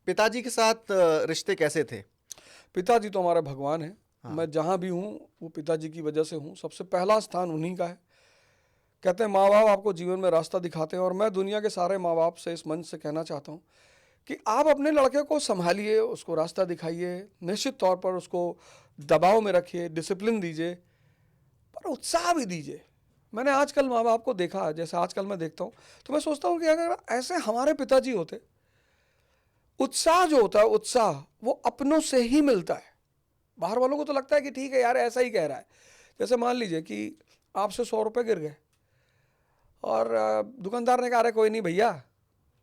पिताजी के साथ रिश्ते कैसे थे? पिताजी तो हमारे भगवान हैं। हाँ। मैं जहाँ भी हूँ वो पिताजी की वजह से हूँ। सबसे पहला स्थान उन्हीं का है। कहते हैं माँ बाप आपको जीवन में रास्ता दिखाते हैं, और मैं दुनिया के सारे माँ बाप से इस मंच से कहना चाहता हूँ कि आप अपने लड़के को संभालिए, उसको रास्ता दिखाइए, निश्चित तौर पर उसको दबाव में रखिए, डिसिप्लिन दीजिए, पर उत्साह भी दीजिए। मैंने आजकल माँ बाप को देखा, जैसे आजकल मैं देखता हूँ, तो मैं सोचता हूँ कि अगर ऐसे हमारे पिताजी होते, उत्साह जो होता है, उत्साह वो अपनों से ही मिलता है। बाहर वालों को तो लगता है कि ठीक है यार ऐसा ही कह रहा है। जैसे मान लीजिए कि आपसे 100 रुपये गिर गए और दुकानदार ने कहा अरे कोई नहीं भैया,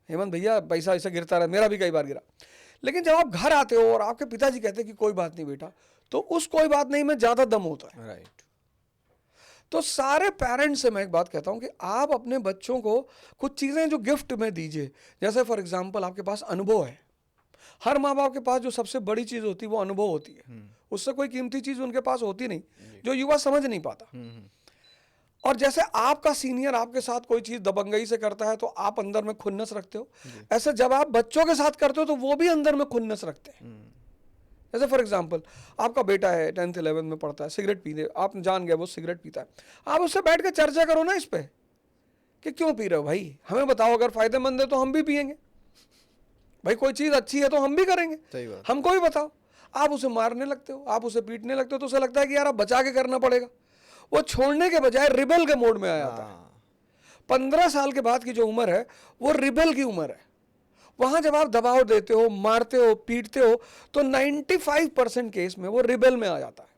हेमंत भैया पैसा ऐसा गिरता रहा, मेरा भी कई बार गिरा। लेकिन जब आप घर आते हो और आपके पिताजी कहते हैं कि कोई बात नहीं बेटा, तो उस कोई बात नहीं में ज़्यादा दम होता है। राइट। तो सारे पेरेंट्स से मैं एक बात कहता हूँ कि आप अपने बच्चों को कुछ चीज़ें जो गिफ्ट में दीजिए। जैसे फॉर एग्जांपल आपके पास अनुभव है। हर माँ बाप के पास जो सबसे बड़ी चीज़ होती है वो अनुभव होती है। उससे कोई कीमती चीज़ उनके पास होती नहीं, जो युवा समझ नहीं पाता। और जैसे आपका सीनियर आपके साथ कोई चीज़ दबंगई से करता है तो आप अंदर में खुन्नस रखते हो, ऐसे जब आप बच्चों के साथ करते हो तो वो भी अंदर में खुन्नस रखते हैं। जैसे फॉर एग्जांपल आपका बेटा है 10th 11th में पढ़ता है, सिगरेट पीने आप जान गए वो सिगरेट पीता है, आप उससे बैठ के चर्चा करो ना इस पे कि क्यों पी रहे हो भाई, हमें बताओ, अगर फायदेमंद है तो हम भी पियेंगे भाई, कोई चीज़ अच्छी है तो हम भी करेंगे, सही बात। हमको भी बताओ। आप उसे मारने लगते हो, आप उसे पीटने लगते हो, तो उसे लगता है कि यार अब बचा के करना पड़ेगा। वो छोड़ने के बजाय रिबेल के मोड में आ जाता है। 15 साल के बाद की जो उम्र है वो रिबेल की उम्र है। वहां जब आप दबाव देते हो, मारते हो, पीटते हो, तो 95% केस में वो रिबेल में आ जाता है।